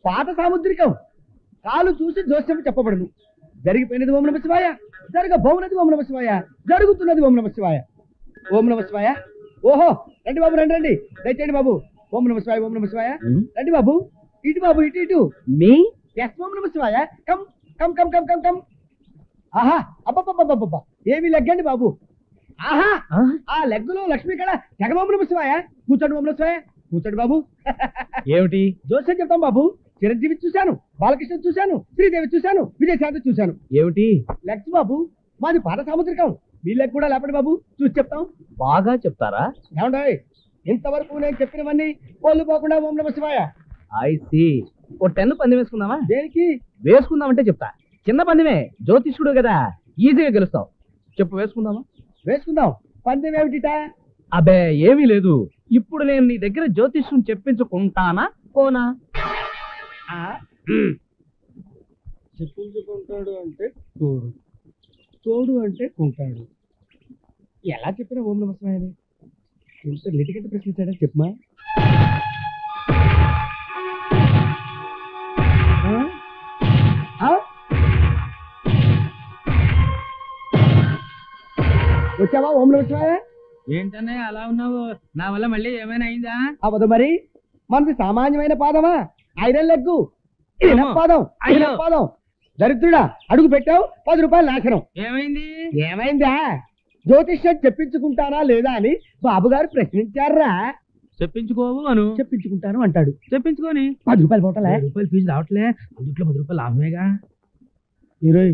పాత సాముద్రికం. కాలు చూసి జోస్యం చెప్పబడును. జరిగిపోయినది ఓం నమ శివాయ, జరగబోనది ఓం నమ శివాయ, జరుగుతున్నది ఓం నమ శివాయ. ఓం నమ శివాయ. ఓహో రండి బాబు, రండి రండి, దయచేయండి బాబు. ఓం నమ శివాయ, ఓం నమ శివాయ. రండి బాబు, ఇటు బాబు, ఇటు ఇటు. మీ ఎస్ ఓం నమ శివాయ. Come come come come come come. ఆహా అబ్బబ్బబ్బబ్బబ్బ, ఏమి లెగ్గండి బాబు. ఆహా ఆ లెగ్గులో లక్ష్మీ కళ. జగన్ ఓం నమ శివాయ. కూర్చోండి ఓం నమ శివాయ, కూర్చోండి బాబు. ఏమిటి జోస్యం చెప్తాం బాబు. చిరంజీవి చూశాను, బాలకృష్ణ చూశాను, శ్రీదేవి చూశాను, విజయశాంతి చూశాను. ఏమిటి లెగ్స్ బాబు, మాది పాత సాముద్రికం. మీ లెగ్ కూడా లేపండి బాబు, చూసి చెప్తాం. బాగా చెప్తారా? ఏమంటాయి? ఇంతవరకు నేను చెప్పినవన్నీ కోళ్ళు పోకుండా ఓం నమ శివాయ. I C. ఓ 10 పందెం వేసుకుందామా? దేనికి? వేసుకుందామంటే చెప్తా. చిన్న పందెమే, జ్యోతిష్కుడు కదా, ఈజీగా గెలుస్తావు. చెప్పు, వేసుకుందామా? వేసుకుందాం. పందెం ఏమిటిట? అబే ఏమీ లేదు. ఇప్పుడు నేను నీ దగ్గర జ్యోతిష్యం చెప్పించుకుంటానా కోనా? చెప్పించుకుంటాడు అంటే తోడు, తోడు అంటే కుంటాడు. ఎలా చెప్పినా ఓం నమ శివాయ అని ఇంత లిటికెట్ ప్రశ్నించాడని చెప్పమా. వచ్చావా ఓం నమ శివాయ? ఏంటనే అలా ఉన్నావు? నా వల్ల మళ్ళీ ఏమైనా అయిందా? అవదు మరి, మనది సామాన్యమైన పాదమా? ఐరన్ లెగ్గు, ఇనప పాదం, ఇనప పాదం. దరిద్రుడా, అడుగు పెట్టావు, 10 రూపాయలు నాశనం. ఏమైంది? ఏమైందా? జ్యోతిష్యం చెప్పించుకుంటానా లేదా అని బాబు గారు ప్రశ్నించారా. చెప్పించుకోవు అను. చెప్పించుకుంటాను అంటాడు. చెప్పించుకొని 10 రూపాయలు పోటలే. 10 రూపాయలు ఫీజు రావట్లే, అందుట్లో 10 రూపాయలు లాభమేగా. ఈరోజు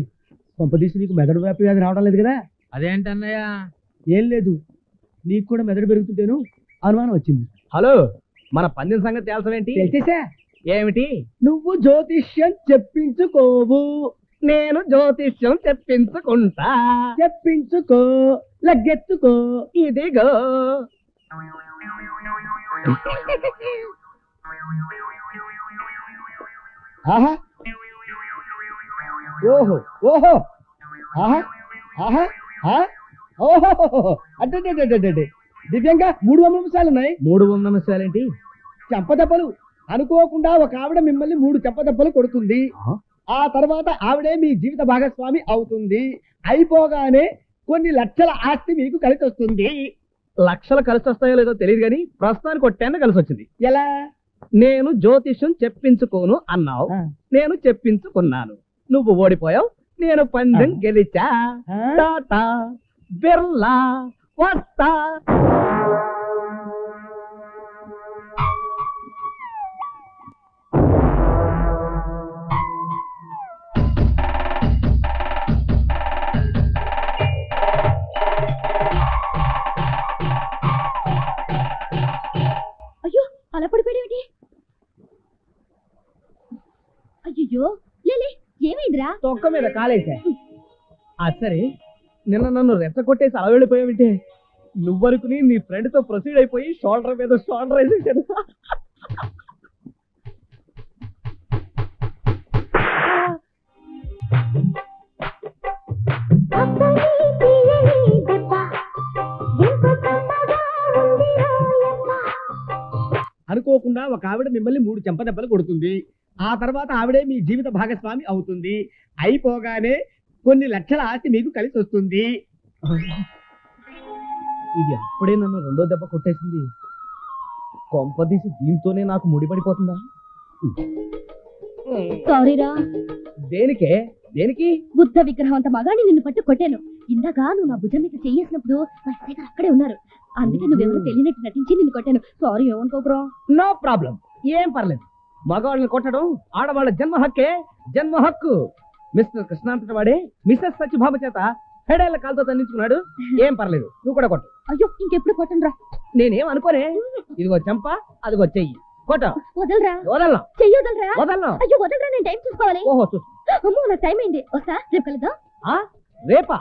కొంపదీసి నీకు మెదడు వ్యాపి వ్యాధి రావడం లేదు కదా? అదేంటన్నయ్య? ఏం లేదు, నీకు కూడా మెదడు పెరుగుతుంటేను అనుమానం వచ్చింది. హలో, మన పందెం సంగతి తేల్చవేంటి? తెలిసేసా? ఏమిటి? నువ్వు జ్యోతిష్యం చెప్పించుకోవు, నేను జ్యోతిష్యం చెప్పించుకుంటా. చెప్పించుకో, లగ్గెత్తుకో. ఇదిగో. ఆహా ఓహో ఓహో ఆహా ఆహా ఓహో అంటే దివ్యంగా 3 ఓం నమస్కారాలు ఉన్నాయి. 3 ఓం నమస్కారాలేంటి? చెంపదెబ్బలు. అనుకోకుండా ఒక ఆవిడ మిమ్మల్ని 3 చెంపదెబ్బలు కొడుతుంది. ఆ తర్వాత ఆవిడే మీ జీవిత భాగస్వామి అవుతుంది. అయిపోగానే కొన్ని లక్షల ఆస్తి మీకు కలిసి వస్తుంది. లక్షలు కలిసి వస్తాయో లేదో తెలియదు కానీ ప్రస్తుతానికి ఒక 10 కలిసి వచ్చింది. ఎలా? నేను జ్యోతిష్యం చెప్పించుకోను అన్నావు, నేను చెప్పించుకున్నాను. నువ్వు ఓడిపోయావు, నేను పందెం గెలిచా. టాటా బిర్లా వస్తా. అయ్యో, అలా పడిపోయాడేమిటి? అయ్యో, లేలే, ఏమైందిరా? తొక్క మీద కాలేసా. సరే, నిన్న నన్ను రెచ్చగొట్టేసి అలా వెళ్ళిపోయావంటే నువ్వనుకుని నీ ఫ్రెండ్ తో ప్రొసీడ్ అయిపోయి షోల్డర్ మీద షోల్డర్ వేసేసాడు. అనుకోకుండా ఒక ఆవిడ మిమ్మల్ని 3 చెంపదెబ్బలు కొడుతుంది. ఆ తర్వాత ఆవిడే మీ జీవిత భాగస్వామి అవుతుంది. అయిపోగానే కొన్ని లక్షల ఆస్తి మీకు కలిసి వస్తుంది. ఇది అప్పుడే నన్ను 2వ దెబ్బ కొట్టేసింది. కొంపదీసి దీంతోనే నాకు ముడిపడిపోతుందా? సారీరా. దేనికే? దేనికి? బుద్ధ విగ్రహం అంత మగాని నిన్ను పట్టు కొట్టాను. ఇందాక నువ్వు నా భుజం మీద చేసినప్పుడు అక్కడే ఉన్నారు. అందుకే నువ్వెవరో తెలియనట్టు నటించి నిన్ను కొట్టాను. సారీ, ఏమనుకోకురా. నో ప్రాబ్లం, ఏం పర్లేదు. మగవాళ్ళని కొట్టడం ఆడవాళ్ళ జన్మ హక్కే, జన్మ హక్కు. మిస్టర్ కృష్ణాంతటి వాడే మిస్సెస్ సత్యభామ చేత హెడేళ్ల కాలుతో తండించుకున్నాడు. ఏం పర్లేదు, నువ్వు కూడా కొట్టు. అయ్యో, ఇంకెప్పుడు కొట్టను రా. నేనేం అనుకోనే. ఇదిగో చెంప, అదిగో చెయ్యి, కొట్ట. వదలరా. వదలను. చెయ్యి వదలరా. వదలను. అయ్యో వదలరా, నేను టైం చూసుకోవాలి. ఓహో, చూసు. అమ్మో, నాకు టైం అయింది. వస్తా, రేపు కలుద్దాం. రేపా?